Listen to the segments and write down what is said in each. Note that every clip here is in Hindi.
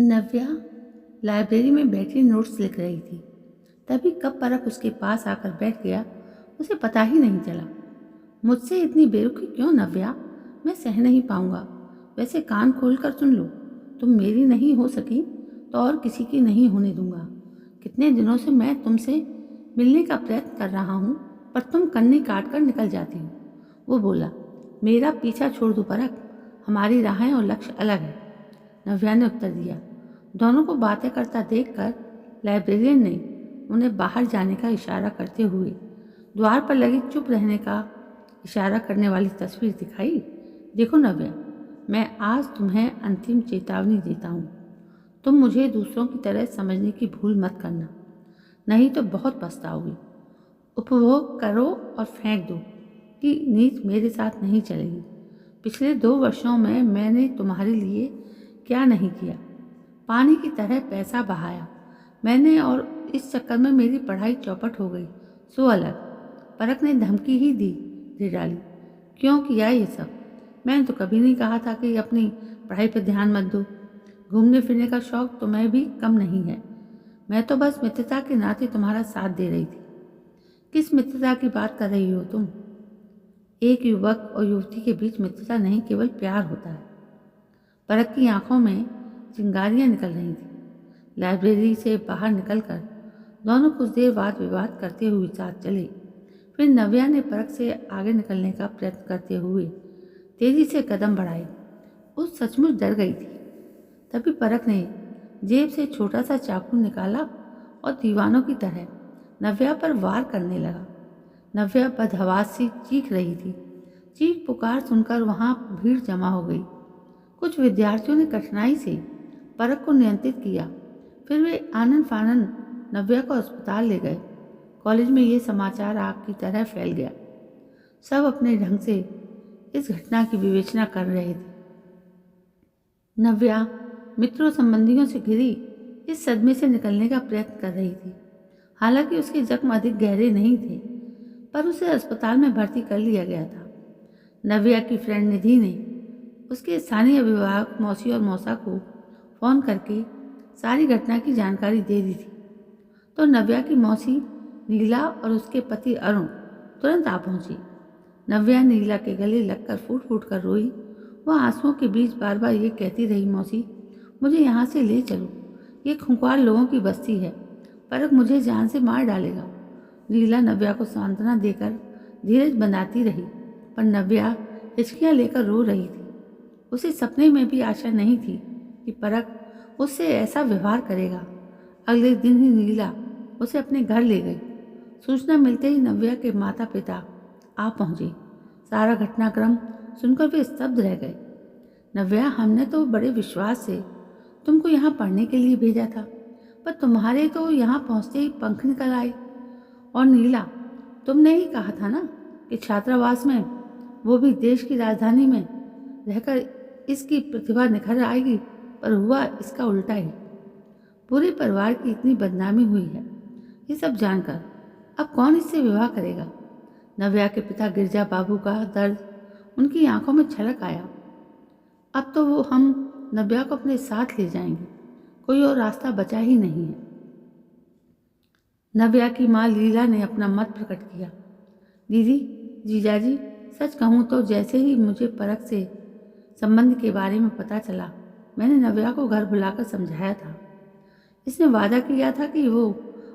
नव्या लाइब्रेरी में बैठी नोट्स लिख रही थी। तभी कब परख उसके पास आकर बैठ गया, उसे पता ही नहीं चला। मुझसे इतनी बेरुखी क्यों नव्या? मैं सह नहीं पाऊंगा। वैसे कान खोल कर सुन लो, तुम मेरी नहीं हो सकी तो और किसी की नहीं होने दूंगा। कितने दिनों से मैं तुमसे मिलने का प्रयत्न कर रहा हूँ, पर तुम कन्नी काट कर निकल जाती हो। वो बोला, मेरा पीछा छोड़ दो परख, हमारी राहें और लक्ष्य अलग है। नव्या ने उत्तर दिया। दोनों को बातें करता देखकर लाइब्रेरियन ने उन्हें बाहर जाने का इशारा करते हुए द्वार पर लगी चुप रहने का इशारा करने वाली तस्वीर दिखाई। देखो नव्या, मैं आज तुम्हें अंतिम चेतावनी देता हूँ। तुम मुझे दूसरों की तरह समझने की भूल मत करना, नहीं तो बहुत पछताओगी। उपभोग करो और फेंक दो कि नीति मेरे साथ नहीं चलेगी। पिछले 2 वर्षों में मैंने तुम्हारे लिए क्या नहीं किया। पानी की तरह पैसा बहाया मैंने, और इस चक्कर में मेरी पढ़ाई चौपट हो गई। सो अलग। परख ने धमकी ही दे डाली। क्यों किया ये सब? मैंने तो कभी नहीं कहा था कि अपनी पढ़ाई पर ध्यान मत दो। घूमने फिरने का शौक तुम्हें भी कम नहीं है। मैं तो बस मित्रता के नाते तुम्हारा साथ दे रही थी। किस मित्रता की बात कर रही हो तुम? एक युवक और युवती के बीच मित्रता नहीं, केवल प्यार होता है। परख की आंखों में चिंगारियां निकल रही थी। लाइब्रेरी से बाहर निकलकर दोनों कुछ देर वाद विवाद करते हुए साथ चले। फिर नव्या ने परख से आगे निकलने का प्रयत्न करते हुए तेजी से कदम बढ़ाए। वो सचमुच डर गई थी। तभी परख ने जेब से छोटा सा चाकू निकाला और दीवानों की तरह नव्या पर वार करने लगा। नव्या बदहवास सी चीख रही थी। चीख पुकार सुनकर वहां भीड़ जमा हो गई। कुछ विद्यार्थियों ने कठिनाई से परख को नियंत्रित किया। फिर वे आनन फानन नव्या को अस्पताल ले गए। कॉलेज में ये समाचार आग की तरह फैल गया। सब अपने ढंग से इस घटना की विवेचना कर रहे थे। नव्या मित्रों संबंधियों से घिरी इस सदमे से निकलने का प्रयत्न कर रही थी। हालांकि उसके जख्म अधिक गहरे नहीं थे, पर उसे अस्पताल में भर्ती कर लिया गया था। नव्या की फ्रेंड निधि ने उसके स्थानीय अभिभावक मौसी और मौसा को फ़ोन करके सारी घटना की जानकारी दे दी थी। तो नव्या की मौसी नीला और उसके पति अरुण तुरंत आ पहुंची। नव्या नीला के गले लगकर फूट फूट कर रोई। वह आंसुओं के बीच बार बार ये कहती रही, मौसी मुझे यहाँ से ले चलो, ये खुंखार लोगों की बस्ती है, परख मुझे जान से मार डालेगा। नीला नव्या को सांत्वना देकर धीरज बनाती रही, पर नव्या हिचकियाँ लेकर रो रही थी। उसे सपने में भी आशा नहीं थी कि परख उससे ऐसा व्यवहार करेगा। अगले दिन ही नीला उसे अपने घर ले गई। सूचना मिलते ही नव्या के माता पिता आ पहुंचे। सारा घटनाक्रम सुनकर वे स्तब्ध रह गए। नव्या, हमने तो बड़े विश्वास से तुमको यहाँ पढ़ने के लिए भेजा था, पर तुम्हारे तो यहाँ पहुँचते ही पंख निकल आए। और नीला, तुमने ही कहा था ना कि छात्रावास में, वो भी देश की राजधानी में रहकर इसकी प्रतिभा निखर आएगी, पर हुआ इसका उल्टा ही। पूरे परिवार की इतनी बदनामी हुई है। ये सब जानकर अब कौन इससे विवाह करेगा? नव्या के पिता गिरजा बाबू का दर्द उनकी आंखों में छलक आया। अब तो वो हम नव्या को अपने साथ ले जाएंगे, कोई और रास्ता बचा ही नहीं है। नव्या की माँ लीला ने अपना मत प्रकट किया। दीदी, जीजाजी, सच कहूँ तो जैसे ही मुझे परख से संबंध के बारे में पता चला, मैंने नव्या को घर बुलाकर समझाया था। इसने वादा किया था कि वो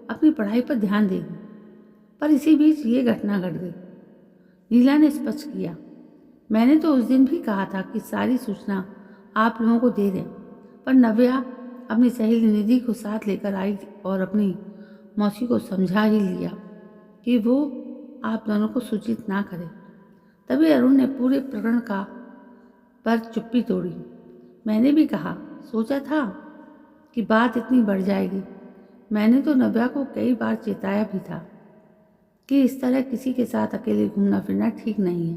अपनी पढ़ाई पर ध्यान देगी, पर इसी बीच ये घटना घट गई। नीला ने स्पष्ट किया। मैंने तो उस दिन भी कहा था कि सारी सूचना आप लोगों को दे दें, पर नव्या अपनी सहेली निधि को साथ लेकर आई और अपनी मौसी को समझा ही लिया कि वो आप दोनों को सूचित ना करे। तभी अरुण ने पूरे प्रकरण का पर चुप्पी तोड़ी। मैंने भी कहा, सोचा था कि बात इतनी बढ़ जाएगी। मैंने तो नव्या को कई बार चेताया भी था कि इस तरह किसी के साथ अकेले घूमना फिरना ठीक नहीं है,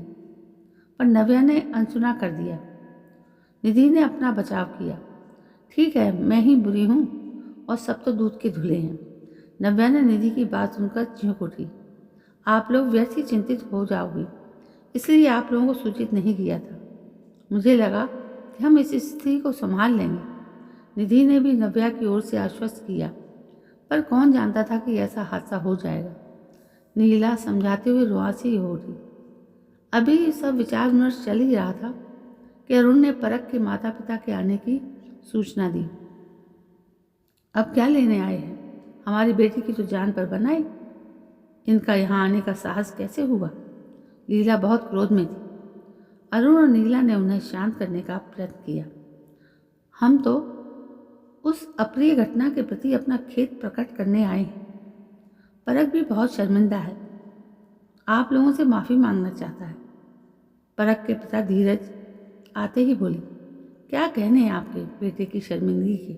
पर नव्या ने अनसुना कर दिया। निधि ने अपना बचाव किया। ठीक है, मैं ही बुरी हूँ और सब तो दूध के धुले हैं। नव्या ने निधि की बात सुनकर चौंक उठी। आप लोग व्यर्थ ही चिंतित हो जाओगे, इसलिए आप लोगों को सूचित नहीं किया था। मुझे लगा कि हम इस स्थिति को संभाल लेंगे। निधि ने भी नव्या की ओर से आश्वस्त किया, पर कौन जानता था कि ऐसा हादसा हो जाएगा। नीला समझाते हुए रुआंसी हो उठी। अभी सब विचार विमर्श चल ही रहा था कि अरुण ने परख के माता पिता के आने की सूचना दी। अब क्या लेने आए हैं? हमारी बेटी की तो जान पर बनाए। इनका यहाँ आने का साहस कैसे हुआ? लीला बहुत क्रोध में थी। अरुण और नीला ने उन्हें शांत करने का प्रयत्न किया। हम तो उस अप्रिय घटना के प्रति अपना खेद प्रकट करने आए हैं। परख भी बहुत शर्मिंदा है, आप लोगों से माफ़ी मांगना चाहता है। परख के पिता धीरज आते ही बोले, क्या कहने हैं आपके बेटे की शर्मिंदगी के?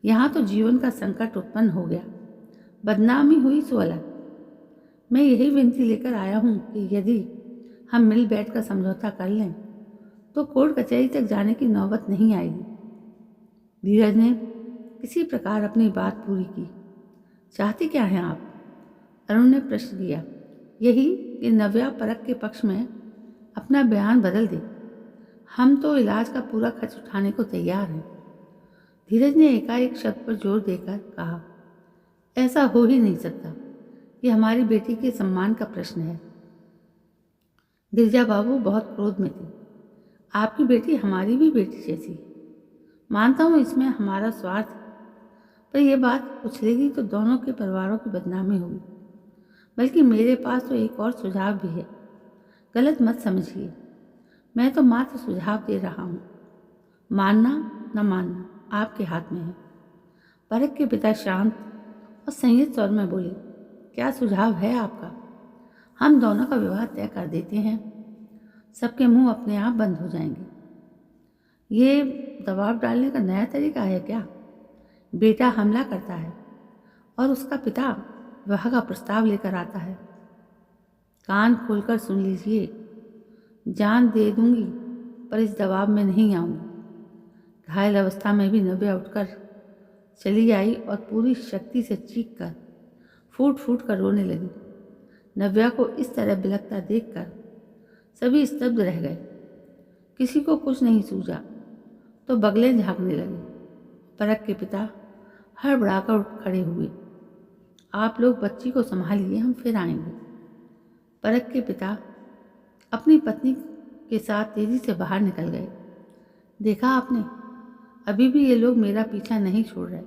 यहाँ तो जीवन का संकट उत्पन्न हो गया, बदनामी हुई सो अलग। मैं यही विनती लेकर आया हूँ कि यदि हम मिल बैठ कर समझौता कर लें तो कोर्ट कचहरी तक जाने की नौबत नहीं आएगी। धीरज ने किसी प्रकार अपनी बात पूरी की। चाहती क्या हैं आप? अरुण ने प्रश्न किया। यही कि नव्या परख के पक्ष में अपना बयान बदल दे। हम तो इलाज का पूरा खर्च उठाने को तैयार हैं। धीरज ने एकाएक शब्द पर जोर देकर कहा, ऐसा हो ही नहीं सकता। ये हमारी बेटी के सम्मान का प्रश्न है। गिरजा बाबू बहुत क्रोध में थी। आपकी बेटी हमारी भी बेटी जैसी है। मानता हूँ इसमें हमारा स्वार्थ है, पर यह बात उछलेगी तो दोनों के परिवारों की बदनामी होगी। बल्कि मेरे पास तो एक और सुझाव भी है। गलत मत समझिए, मैं तो मात्र सुझाव दे रहा हूँ। मानना न मानना आपके हाथ में है। परख के पिता शांत और संयत स्वर में बोले, क्या सुझाव है आपका? हम दोनों का विवाह तय कर देते हैं, सबके मुंह अपने आप बंद हो जाएंगे। ये दबाव डालने का नया तरीका है क्या? बेटा हमला करता है और उसका पिता विवाह का प्रस्ताव लेकर आता है। कान खोलकर सुन लीजिए, जान दे दूंगी पर इस दबाव में नहीं आऊंगी। घायल अवस्था में भी नव्या उठकर चली आई और पूरी शक्ति से चीख कर फूट फूट कर रोने लगी। नव्या को इस तरह बिलखता देखकर सभी स्तब्ध रह गए। किसी को कुछ नहीं सूझा तो बगलें झांकने लगे। परख के पिता हड़बड़ाकर उठ खड़े हुए। आप लोग बच्ची को संभालिए, हम फिर आएंगे। परख के पिता अपनी पत्नी के साथ तेजी से बाहर निकल गए। देखा आपने, अभी भी ये लोग मेरा पीछा नहीं छोड़ रहे।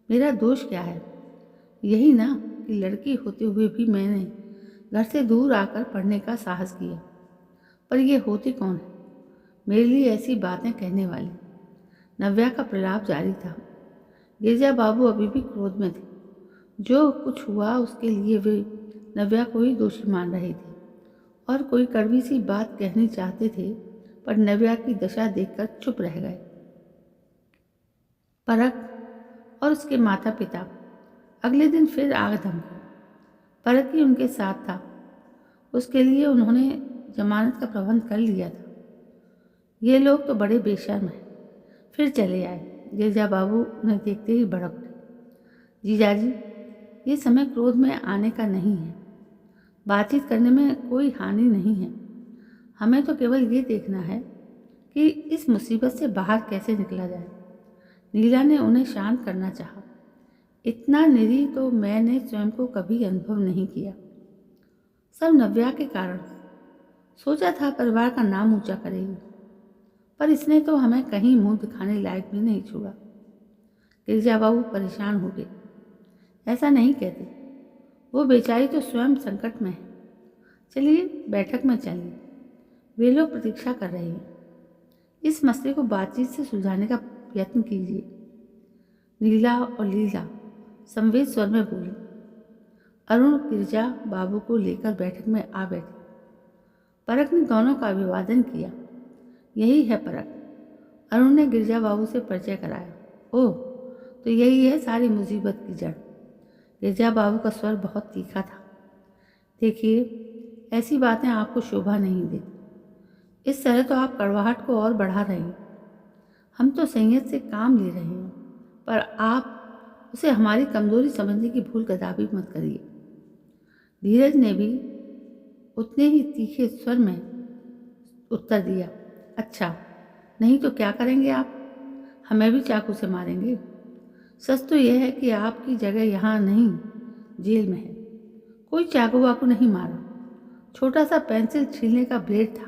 मेरा दोष क्या है? यही ना कि लड़की होते हुए भी मैंने घर से दूर आकर पढ़ने का साहस किया। पर ये होती कौन है मेरे लिए ऐसी बातें कहने वाली? नव्या का प्रलाप जारी था। गिरजा बाबू अभी भी क्रोध में थे। जो कुछ हुआ उसके लिए वे नव्या को ही दोषी मान रहे थे और कोई कड़वी सी बात कहनी चाहते थे, पर नव्या की दशा देखकर चुप रह गए। परख और उसके माता पिता अगले दिन फिर आग धमके। परख ही उनके साथ था, उसके लिए उन्होंने जमानत का प्रबंध कर लिया था। ये लोग तो बड़े बेशर्म हैं। फिर चले आए। गिरजा बाबू उन्हें देखते ही भड़क उठे। जीजाजी, ये समय क्रोध में आने का नहीं है। बातचीत करने में कोई हानि नहीं है। हमें तो केवल ये देखना है कि इस मुसीबत से बाहर कैसे निकला जाए। नीला ने उन्हें शांत करना चाहा। इतना निरीह तो मैंने स्वयं को कभी अनुभव नहीं किया। सब नव्या के कारण। सोचा था परिवार का नाम ऊंचा करेगी, पर इसने तो हमें कहीं मुंह दिखाने लायक भी नहीं छोड़ा। गिरजा बाबू परेशान हो गए। ऐसा नहीं कहते, वो बेचारी तो स्वयं संकट में है। चलिए बैठक में चलिए, वे लोग प्रतीक्षा कर रहे हैं। इस मसले को बातचीत से सुलझाने का प्रयत्न कीजिए। नीला और लीला संवेद स्वर में बोले। अरुण गिरजा बाबू को लेकर बैठक में आ बैठे। परख ने दोनों का अभिवादन किया। यही है परख। अरुण ने गिरजा बाबू से परिचय कराया। ओह, तो यही है सारी मुसीबत की जड़। गिरजा बाबू का स्वर बहुत तीखा था। देखिए, ऐसी बातें आपको शोभा नहीं देती। इस तरह तो आप कड़वाहट को और बढ़ा रहे हैं। हम तो संयत से काम ले रहे हैं, पर आप उसे हमारी कमजोरी समझने की भूल कदापि मत करिए। धीरज ने भी उतने ही तीखे स्वर में उत्तर दिया। अच्छा, नहीं तो क्या करेंगे आप? हमें भी चाकू से मारेंगे। सच तो यह है कि आपकी जगह यहाँ नहीं, जेल में है। कोई चाकू वाकू नहीं मारा, छोटा सा पेंसिल छीलने का ब्लेड था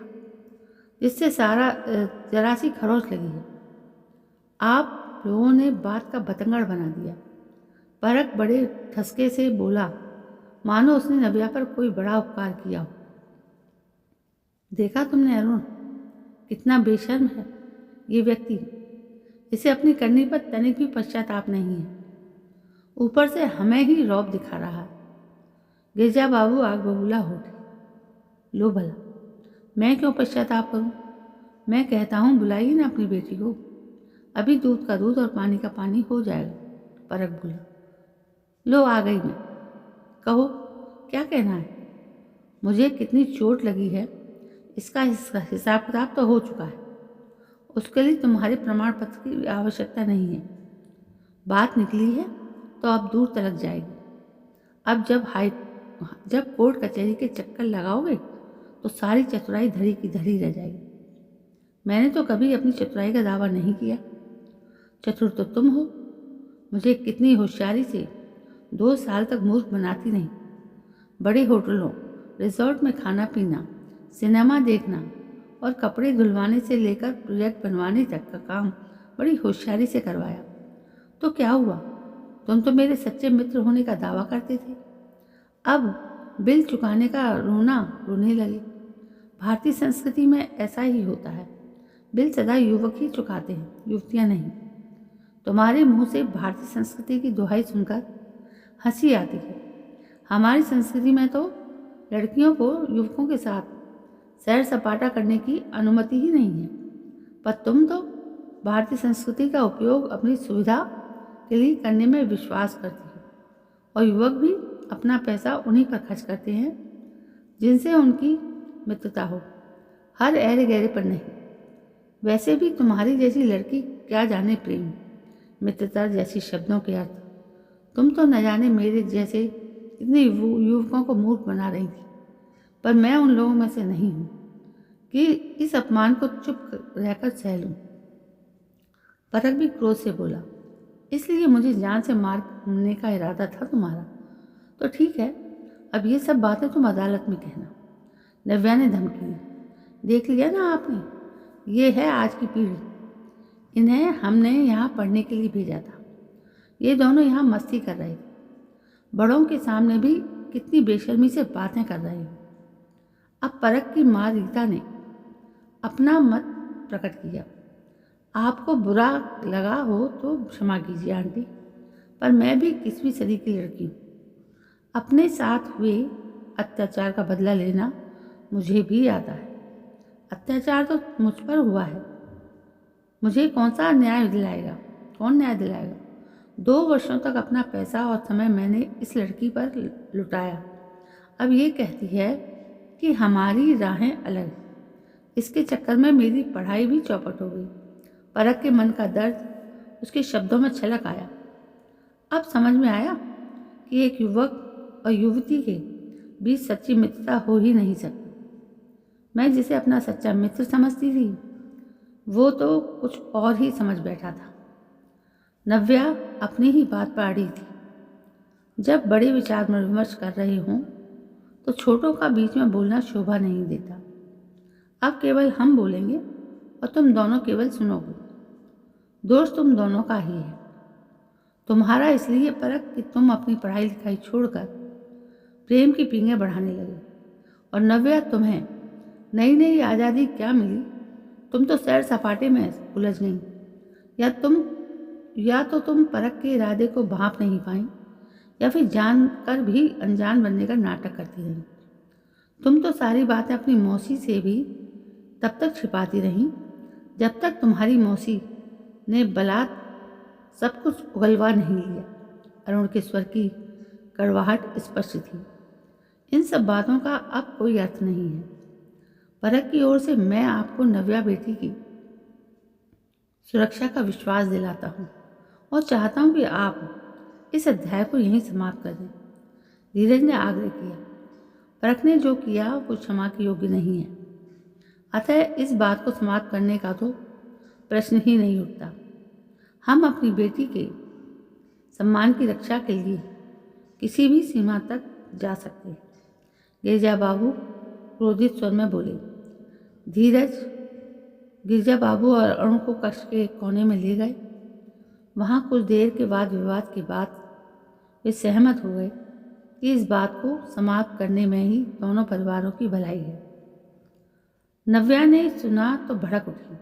जिससे जरा सी खरोंच लगी है। आप लोगों ने बात का बतंगड़ बना दिया। परख बड़े ठसके से बोला, मानो उसने नव्या पर कोई बड़ा उपकार किया हो। देखा तुमने अरुण, कितना बेशर्म है ये व्यक्ति। इसे अपनी करनी पर तनिक भी पश्चाताप नहीं है, ऊपर से हमें ही रौब दिखा रहा है। गिरजा बाबू आग बबूला हो उठे। लो भला, मैं क्यों पश्चाताप करूं? मैं कहता हूं बुलाइए ना अपनी बेटी को, अभी दूध का दूध और पानी का पानी हो जाएगा। परख बोला। लो आ गई मैं, कहो क्या कहना है? मुझे कितनी चोट लगी है इसका हिसाब किताब तो हो चुका है। उसके लिए तुम्हारे प्रमाण पत्र की आवश्यकता नहीं है। बात निकली है तो अब दूर तलक जाएगी। अब जब कोर्ट कचहरी के चक्कर लगाओगे तो सारी चतुराई धरी की धरी रह जाएगी। मैंने तो कभी अपनी चतुराई का दावा नहीं किया। चतुर तो तुम हो। मुझे कितनी होशियारी से 2 साल तक मूर्ख बनाती नहीं। बड़े होटलों, रिजॉर्ट में खाना पीना, सिनेमा देखना और कपड़े धुलवाने से लेकर प्रोजेक्ट बनवाने तक का काम बड़ी होशियारी से करवाया। तो क्या हुआ? तुम तो मेरे सच्चे मित्र होने का दावा करते थे। अब बिल चुकाने का रोने लगे। भारतीय संस्कृति में ऐसा ही होता है। बिल सदा युवक ही चुकाते हैं, युवतियां नहीं। तुम्हारे मुंह से भारतीय संस्कृति की दुहाई सुनकर हंसी आती है। हमारी संस्कृति में तो लड़कियों को युवकों के साथ सैर सपाटा करने की अनुमति ही नहीं है। पर तुम तो भारतीय संस्कृति का उपयोग अपनी सुविधा के लिए करने में विश्वास करती हो, और युवक भी अपना पैसा उन्हीं पर खर्च करते हैं जिनसे उनकी मित्रता हो, हर ऐरे गहरे पर नहीं। वैसे भी तुम्हारी जैसी लड़की क्या जाने प्रेम, मित्रता जैसी शब्दों के अर्थ। तुम तो न जाने मेरे जैसे इतने युवकों को मूर्ख बना रही थी। पर मैं उन लोगों में से नहीं हूं कि इस अपमान को चुप रहकर सह लूं। परख भी क्रोध से बोला, इसलिए मुझे जान से मारने का इरादा था तुम्हारा। तो ठीक है, अब ये सब बातें तुम अदालत में कहना। नव्या ने धमकी दी। देख लिया ना आपने, ये है आज की पीढ़ी। इन्हें हमने यहाँ पढ़ने के लिए भेजा था। ये दोनों यहाँ मस्ती कर रहे थे। बड़ों के सामने भी कितनी बेशर्मी से बातें कर रहे हैं। अब परख की माँ रीता ने अपना मत प्रकट किया। आपको बुरा लगा हो तो क्षमा कीजिए आंटी, पर मैं भी 21वीं सदी की लड़की हूँ। अपने साथ हुए अत्याचार का बदला लेना मुझे भी आता है। अत्याचार तो मुझ पर हुआ है, मुझे कौन न्याय दिलाएगा? 2 वर्षों तक अपना पैसा और समय मैंने इस लड़की पर लुटाया। अब ये कहती है कि हमारी राहें अलग। इसके चक्कर में मेरी पढ़ाई भी चौपट हो गई। परख के मन का दर्द उसके शब्दों में छलक आया। अब समझ में आया कि एक युवक और युवती के बीच सच्ची मित्रता हो ही नहीं सकती। मैं जिसे अपना सच्चा मित्र समझती थी, वो तो कुछ और ही समझ बैठा था। नव्या अपनी ही बात पर अड़ी थी। जब बड़े विचार विमर्श कर रहे हों तो छोटों का बीच में बोलना शोभा नहीं देता। अब केवल हम बोलेंगे और तुम दोनों केवल सुनोगे। दोष तुम दोनों का ही है। तुम्हारा इसलिए परख कि तुम अपनी पढ़ाई लिखाई छोड़कर प्रेम की पींगे बढ़ाने लगे, और नव्या तुम्हें नई नई आज़ादी क्या मिली, तुम तो सैर सपाटे में उलझ गई। या तो तुम परख के इरादे को भांप नहीं पाई, या फिर जानकर भी अनजान बनने का नाटक करती रही। तुम तो सारी बातें अपनी मौसी से भी तब तक छिपाती रहीं जब तक तुम्हारी मौसी ने बलात् सब कुछ उगलवा नहीं लिया। अरुण के स्वर की कड़वाहट स्पष्ट थी। इन सब बातों का अब कोई अर्थ नहीं है। परख की ओर से मैं आपको नव्या बेटी की सुरक्षा का विश्वास दिलाता हूँ और चाहता हूँ कि आप इस अध्याय को यहीं समाप्त कर दें। धीरज ने आग्रह किया। परख ने जो किया वो क्षमा के योग्य नहीं है, अतः इस बात को समाप्त करने का तो प्रश्न ही नहीं उठता। हम अपनी बेटी के सम्मान की रक्षा के लिए किसी भी सीमा तक जा सकते। गिरजा बाबू क्रोधित स्वर में बोले। धीरज गिरजा बाबू और अरुण को कक्ष के एक कोने में ले गए। वहाँ कुछ देर के बाद विवाद के बाद वे सहमत हो गए कि इस बात को समाप्त करने में ही दोनों परिवारों की भलाई है। नव्या ने सुना तो भड़क उठी।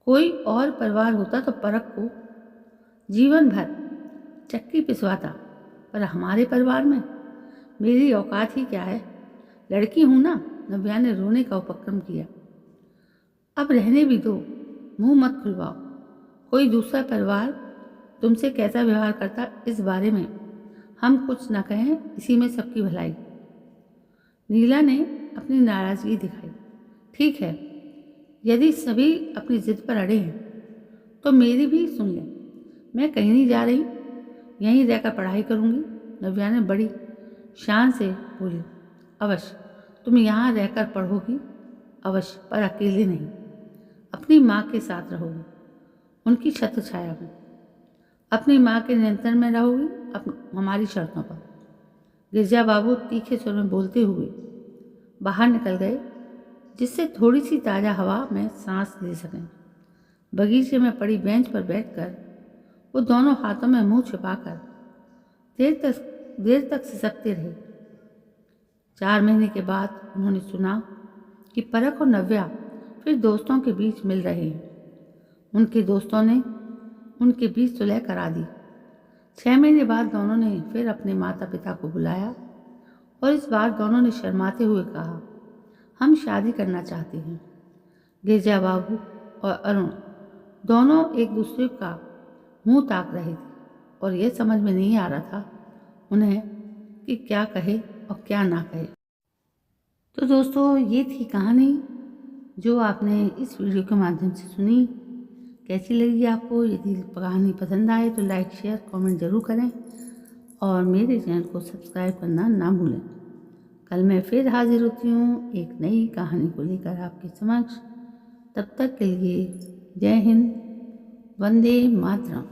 कोई और परिवार होता तो परख को जीवन भर चक्की पिसवाता, पर हमारे परिवार में मेरी औकात ही क्या है। लड़की हूं ना। नव्या ने रोने का उपक्रम किया। अब रहने भी दो, मुंह मत खुलवाओ। कोई दूसरा परिवार तुमसे कैसा व्यवहार करता इस बारे में हम कुछ न कहें, इसी में सबकी भलाई। नीला ने अपनी नाराजगी दिखाई। ठीक है, यदि सभी अपनी जिद पर अड़े हैं तो मेरी भी सुन लें। मैं कहीं नहीं जा रही, यहीं रहकर पढ़ाई करूंगी। नव्या ने बड़ी शान से बोली। अवश्य तुम यहाँ रहकर पढ़ोगी, अवश्य, पर अकेले नहीं। अपनी माँ के साथ रहोगी, उनकी छत्र छाया में। अपनी माँ के नियंत्रण में रहोगी, हमारी शर्तों पर। गिरजा बाबू तीखे स्वर में बोलते हुए बाहर निकल गए, जिससे थोड़ी सी ताज़ा हवा में सांस ले सकें। बगीचे में पड़ी बेंच पर बैठकर वो दोनों हाथों में मुंह छिपाकर देर तक सिसकते रहे। 4 महीने के बाद उन्होंने सुना कि परख और नव्या फिर दोस्तों के बीच मिल रहे हैं। उनके दोस्तों ने उनके बीच सुलह करा दी। 6 महीने बाद दोनों ने फिर अपने माता पिता को बुलाया और इस बार दोनों ने शर्माते हुए कहा, हम शादी करना चाहते हैं। गिरजा बाबू और अरुण दोनों एक दूसरे का मुंह ताक रहे थे और यह समझ में नहीं आ रहा था उन्हें कि क्या कहे और क्या ना कहे। तो दोस्तों, ये थी कहानी जो आपने इस वीडियो के माध्यम से सुनी। कैसी लगी आपको? यदि कहानी पसंद आए तो लाइक, शेयर, कमेंट ज़रूर करें और मेरे चैनल को सब्सक्राइब करना ना भूलें। कल मैं फिर हाजिर होती हूँ एक नई कहानी को लेकर आपके समक्ष। तब तक के लिए जय हिंद, वंदे मातरम।